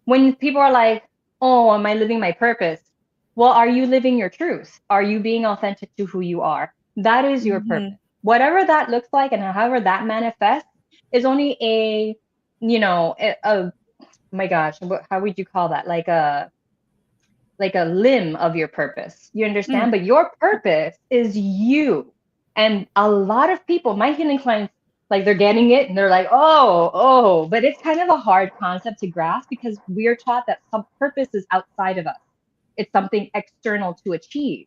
when people are like, oh, am I living my purpose? Well, are you living your truth? Are you being authentic to who you are? That is your purpose. Whatever that looks like and however that manifests is only a, my gosh, how would you call that? Like a limb of your purpose. You understand? But your purpose is you. And a lot of people, my healing clients, like, they're getting it and they're like, oh, but it's kind of a hard concept to grasp, because we're taught that some purpose is outside of us. It's something external to achieve.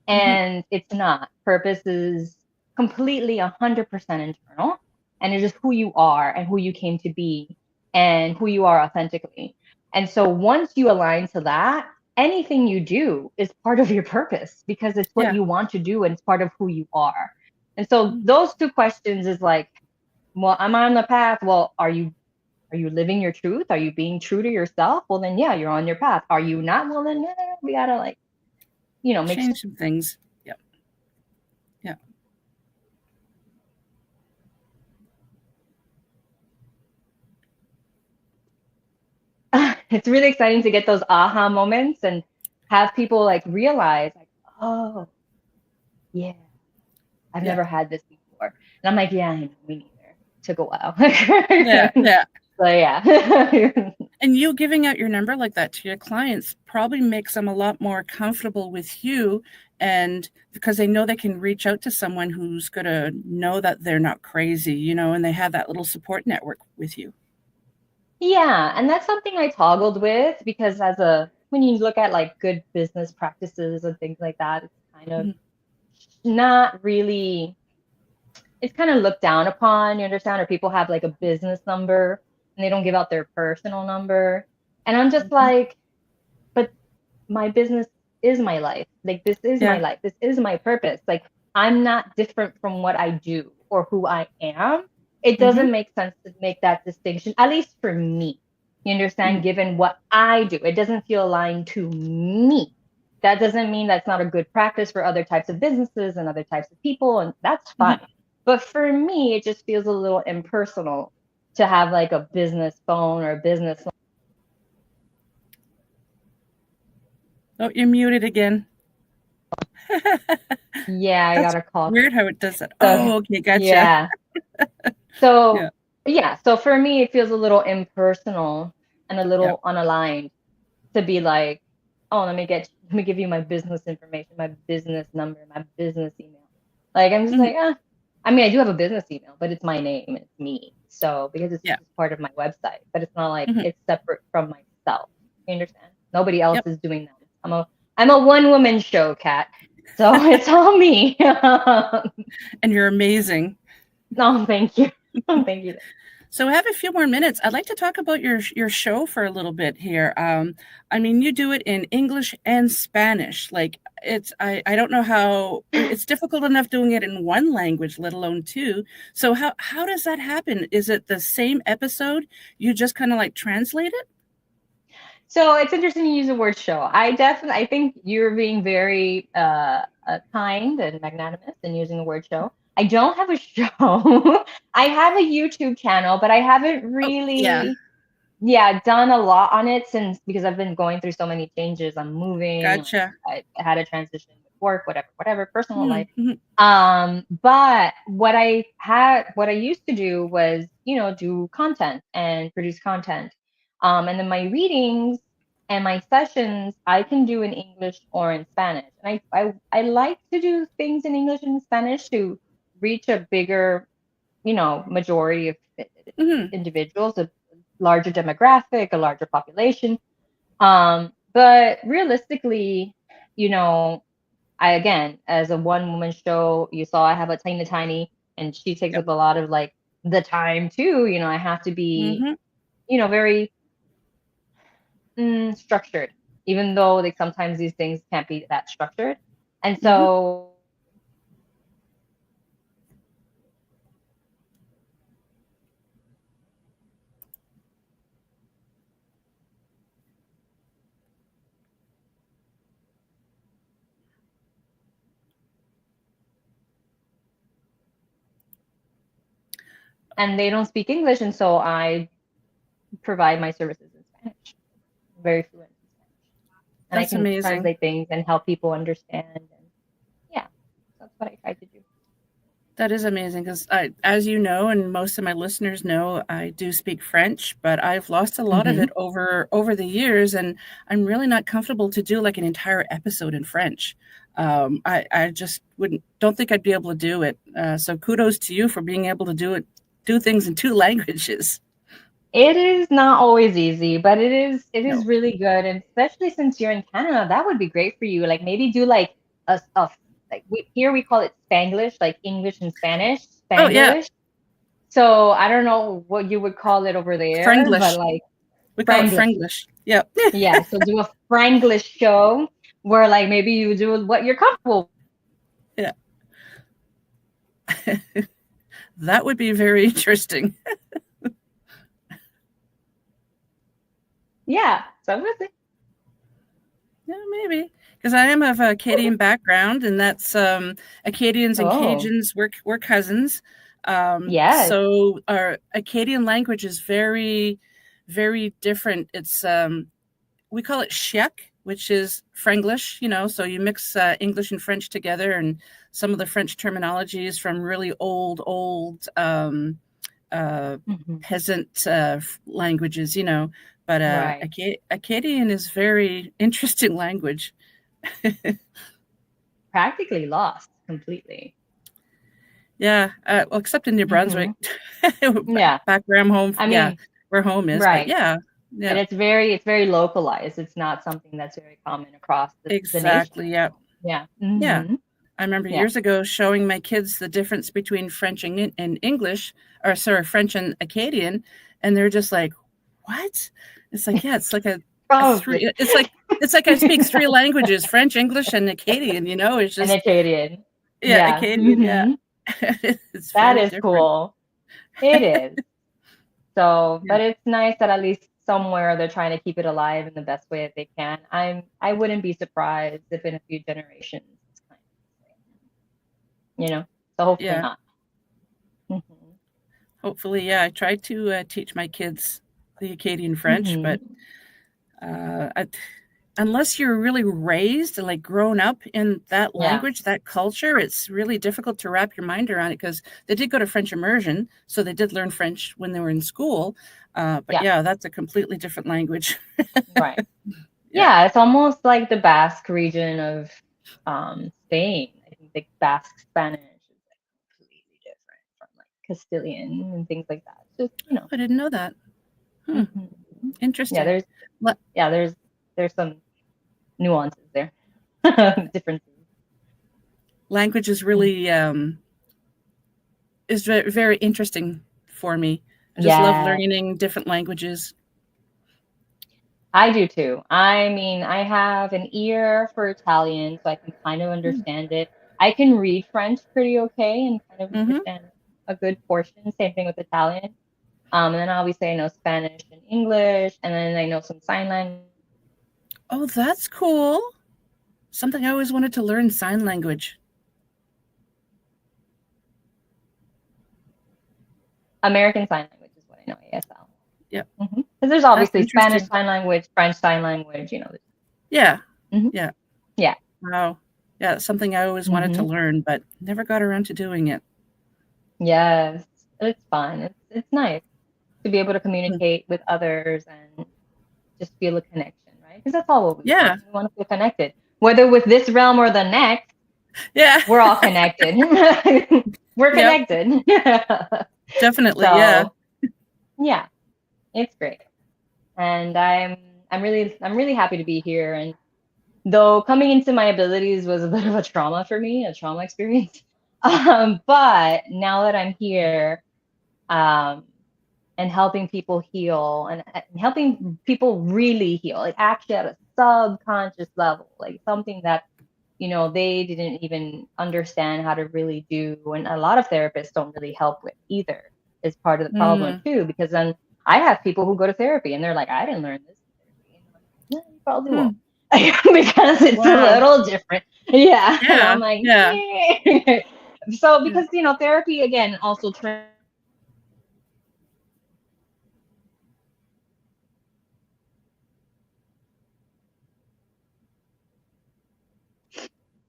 And it's not. Purpose is completely 100% internal, and it is who you are and who you came to be and who you are authentically. And so once you align to that, anything you do is part of your purpose, because it's what you want to do and it's part of who you are. And so those two questions is like, well, am I on the path? Well, are you living your truth? Are you being true to yourself? Well, then, yeah, you're on your path. Are you not? Well, then, we gotta, like, make change some things. Yeah. It's really exciting to get those aha moments and have people like realize, like, oh, yeah, I've never had this before. And I'm like, yeah, I know, me neither. Took a while. Yeah. So yeah. And you giving out your number like that to your clients probably makes them a lot more comfortable with you, and because they know they can reach out to someone who's going to know that they're not crazy, and they have that little support network with you. Yeah, and that's something I toggled with, because when you look at like good business practices and things like that, it's kind of not really, it's kind of looked down upon, you understand? Or people have like a business number and they don't give out their personal number. And I'm just like, but my business is my life. Like, this is my life. This is my purpose. Like, I'm not different from what I do or who I am. It doesn't make sense to make that distinction, at least for me. You understand? Given what I do, it doesn't feel aligned to me. That doesn't mean that's not a good practice for other types of businesses and other types of people, and that's fine. But for me, it just feels a little impersonal to have like a business phone or a business line. Oh, you're muted again. Yeah, I got a call. Weird how it does that. Oh, okay, gotcha. Yeah. So so for me, it feels a little impersonal and a little unaligned to be like, oh, let me give you my business information, my business number, my business email. Like, I'm just like, I mean, I do have a business email, but it's my name, it's me. So because it's just part of my website, but it's not like it's separate from myself. You understand? Nobody else is doing that. I'm a one-woman show, Kat. So it's all me. And you're amazing. No, thank you. Thank you. So I have a few more minutes. I'd like to talk about your show for a little bit here. I mean, you do it in English and Spanish. Like, I don't know how it's difficult enough doing it in one language, let alone two. So how does that happen? Is it the same episode? You just kind of like translate it? So it's interesting you use the word show. I think you're being very kind and magnanimous in using the word show. I don't have a show. I have a YouTube channel, but I haven't really done a lot on it because I've been going through so many changes. I'm moving. Gotcha. I had a transition with work, whatever, personal life. Mm-hmm. But what I used to do was, do content and produce content. And then my readings and my sessions, I can do in English or in Spanish. And I like to do things in English and Spanish to reach a bigger, majority of Mm-hmm. individuals, a larger demographic, a larger population. But realistically, I, again, as a one-woman show, you saw I have a tiny, and she takes Yep. up a lot of like the time too. I have to be, Mm-hmm. very structured, even though like sometimes these things can't be that structured. And Mm-hmm. so and they don't speak English, and so I provide my services in Spanish. I'm very fluent in Spanish, and I That's can amazing. translate things and help people understand. And yeah, that's what I try to do. That is amazing because as you know, and most of my listeners know, I do speak French, but I've lost a lot of Mm-hmm. it over the years, and I'm really not comfortable to do like an entire episode in French. I just don't think I'd be able to do it. So kudos to you for being able to do things in two languages. It is not always easy, but it is No. really good, and especially since you're in Canada, that would be great for you. Like maybe do like a like here we call it Spanglish, like English and Spanish, Oh yeah, Spanglish. So I don't know what you would call it over there, but Franglish. like We call it Franglish. Franglish. Yeah. Yeah, so do a Franglish show where like maybe you do what you're comfortable. Yeah. That would be very interesting. Yeah, so I'm listening. Yeah, maybe. Because I am of a Acadian background, and that's Acadians and Oh, Cajuns, we're cousins. yes. So our Acadian language is very, very different. It's we call it Chiec, which is Franglish, so you mix English and French together, and some of the French terminology is from really old uh, Hmm. peasant languages, but Right. Acadian is very interesting language. Practically lost completely. Yeah, well, except in New Brunswick, Hmm. Yeah. back where I'm home. I Yeah, mean, where home is. But right. yeah, And yeah, it's very localized. It's not something that's very common across the nation. exactly. Yeah, Yeah. yeah. Hmm. I remember Yeah. years ago showing my kids the difference between French and English, or sorry, French and Acadian, and they're just like, "What?" It's like, yeah, it's like a Probably. three. It's like I speak three languages: French, English, and Acadian. It's An just Acadian. yeah, Yeah. Acadian. Yeah, Hmm. it's That very is different. cool. It is. So, Yeah. but it's nice that at least somewhere they're trying to keep it alive in the best way that they can. I wouldn't be surprised if in a few generations it's kind of, so hopefully Yeah. not. Hmm. Hopefully, yeah. I try to teach my kids the Acadian French, Hmm. but I, unless you're really raised and like grown up in that Yeah. language, that culture, it's really difficult to wrap your mind around it because they did go to French immersion, so they did learn French when they were in school. But Yeah. yeah, that's a completely different language. Right. Yeah, Yeah, it's almost like the Basque region of Spain. I think the Basque Spanish is like completely different from like Castilian and things like that. It's just, I didn't know that. Hmm, mhm. Yeah, interesting. there's La- yeah, there's some nuances there. Differences. Language is Mhm. really is very, very interesting for me. I just love Yeah, learning different languages. I do too. I mean, I have an ear for Italian, so I can kind of understand it. I can read French pretty okay and kind of Mm-hmm. understand a good portion. Same thing with Italian. And then obviously I know Spanish and English, and then I know some sign language. Oh, that's cool. Something I always wanted to learn sign language. American Sign Language is what I know, ASL. Yep. Because there's That's obviously Spanish interesting. Sign Language, French Sign Language. Yeah. Mhm. Yeah. Yeah. Wow. Yeah, it's something I always wanted to learn, but never got around to doing it. Yes, it's fun. It's nice to be able to communicate with others and just feel a connection, right? Because that's all what we Yeah. want. We want to feel connected, whether with this realm or the next. Yeah. We're all connected. We're connected. Definitely. So, yeah, it's great, and I'm really happy to be here. And though coming into my abilities was a bit of a trauma for me, a trauma experience, but now that I'm here, um, and helping people heal and helping people really heal, like actually at a subconscious level, like something that, you know, they didn't even understand how to really do. And a lot of therapists don't really help with either, is part of the problem too, because then I have people who go to therapy and they're like, I didn't learn this in therapy. And I'm like, no, you probably won't. Because it's a little different. Yeah. And I'm like, So because, you know, therapy again also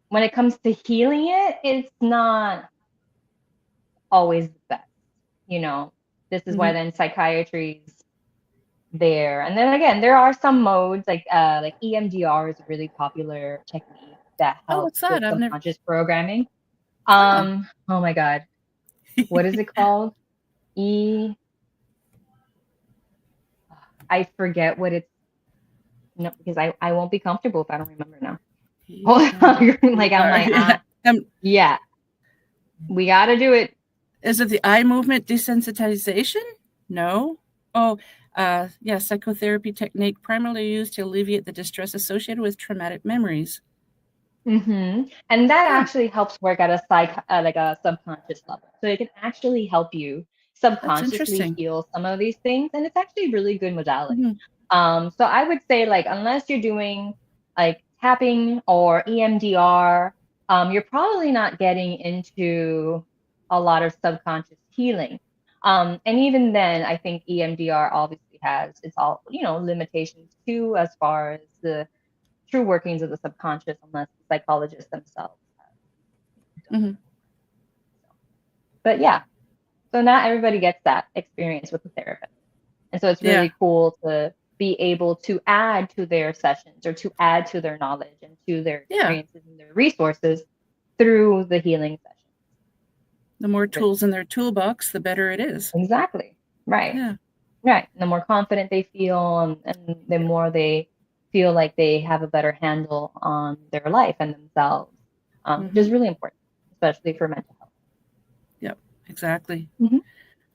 when it comes to healing it, it's not always the best. You know, this is why then psychiatry's there. And then again, there are some modes like EMDR is a really popular technique that helps what's that? with I've never. subconscious programming. Oh My God, what is it called? I forget what it's. No, because I won't be comfortable if I don't remember now. Yeah, we got to do it. Is it the eye movement desensitization? No. Oh, yeah, psychotherapy technique primarily used to alleviate the distress associated with traumatic memories. And that actually helps work at a subconscious level. So it can actually help you subconsciously heal some of these things, and it's actually a really good modality. So I would say, like, unless you're doing like tapping or EMDR, you're probably not getting into a lot of subconscious healing. And even then, I think EMDR obviously has its all, you know, limitations too, as far as the true workings of the subconscious, unless the psychologists themselves have. But yeah, so not everybody gets that experience with the therapist. And so it's really cool to be able to add to their sessions or to add to their knowledge and to their experiences and their resources through the healing sessions. The more tools in their toolbox, the better it is. Exactly. Right. Yeah. Right. And the more confident they feel, and the more they feel like they have a better handle on their life and themselves, which is really important, especially for mental health. Yep, exactly.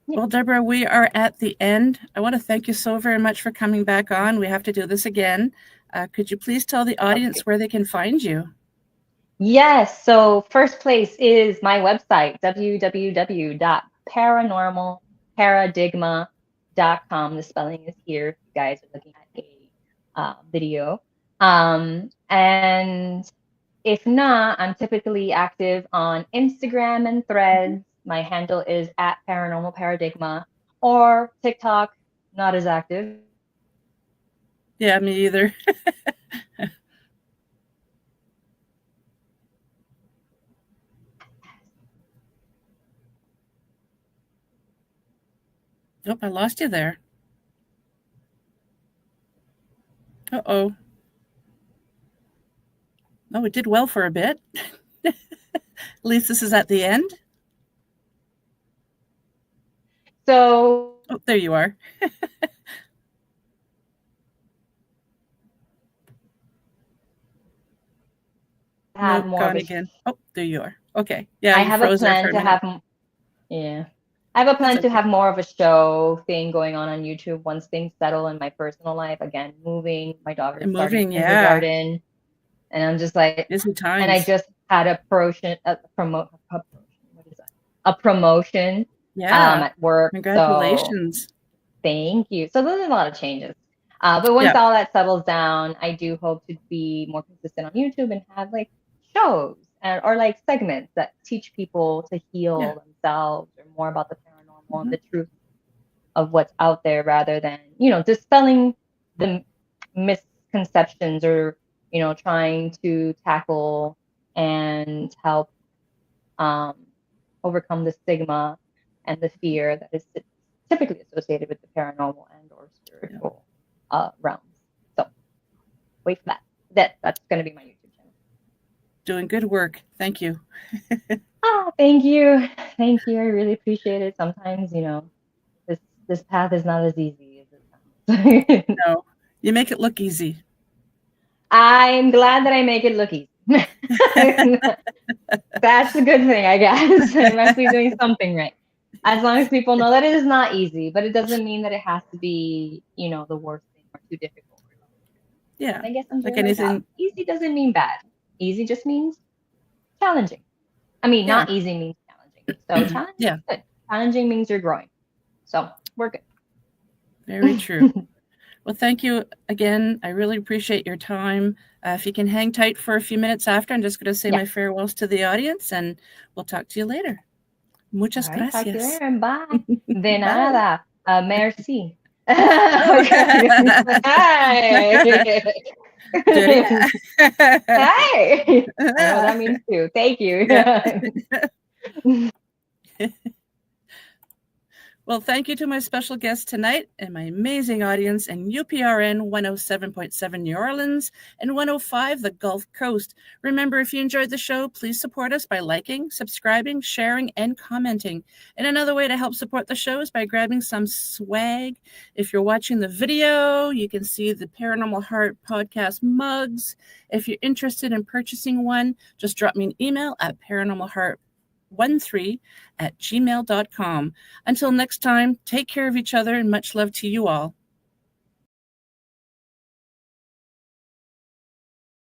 Well, Deborah, we are at the end. I want to thank you so very much for coming back on. We have to do this again. Could you please tell the audience where they can find you? Yes. So first place is my website, www.paranormalparadigma.com. The spelling is here if you guys are looking at a video. And if not, I'm typically active on Instagram and Threads. My handle is at Paranormal Paradigma, or TikTok, not as active. Yeah, me either. Nope, I lost you there. Uh-oh. No, it did well for a bit. At least this is at the end. So, oh, there you are. have nope, more gone of a again. Oh, there you are. Okay. Yeah, I you have froze a plan there for to a minute. have I have a plan to have more of a show thing going on YouTube once things settle in my personal life. Again, moving, my daughter's starting kindergarten, and I'm just like, busy times. And I just had a promotion. What is that? A promotion. At work. Congratulations. So, thank you. So those are a lot of changes. But once all that settles down, I do hope to be more consistent on YouTube and have like shows or like segments that teach people to heal themselves or more about the paranormal and the truth of what's out there, rather than, you know, dispelling the misconceptions or, you know, trying to tackle and help overcome the stigma and the fear that is typically associated with the paranormal and or spiritual realms. So wait for that. That's going to be my YouTube channel. Doing good work. Thank you. Thank you. Thank you. I really appreciate it. Sometimes, you know, this path is not as easy as it sounds. No, you make it look easy. I'm glad that I make it look easy. That's a good thing, I guess. I must be doing something right. As long as people know that it is not easy, but it doesn't mean that it has to be, you know, the worst thing or too difficult. Yeah. And I guess I'm like doing anything. Easy doesn't mean bad. Easy just means challenging. I mean, not easy means challenging. So challenging is good. Challenging means you're growing. So we're good. Very true. Well, thank you again. I really appreciate your time. If you can hang tight for a few minutes after, I'm just going to say my farewells to the audience, and we'll talk to you later. Muchas gracias. Talk to you later. Bye. De nada. Merci. Hi. Hi. I know what that means too. Thank you. Well, thank you to my special guest tonight and my amazing audience in UPRN 107.7 New Orleans and 105 the Gulf Coast. Remember, if you enjoyed the show, please support us by liking, subscribing, sharing, and commenting. And another way to help support the show is by grabbing some swag. If you're watching the video, you can see the Paranormal Heart podcast mugs. If you're interested in purchasing one, just drop me an email at paranormalheart13@gmail.com. Until next time, take care of each other and much love to you all.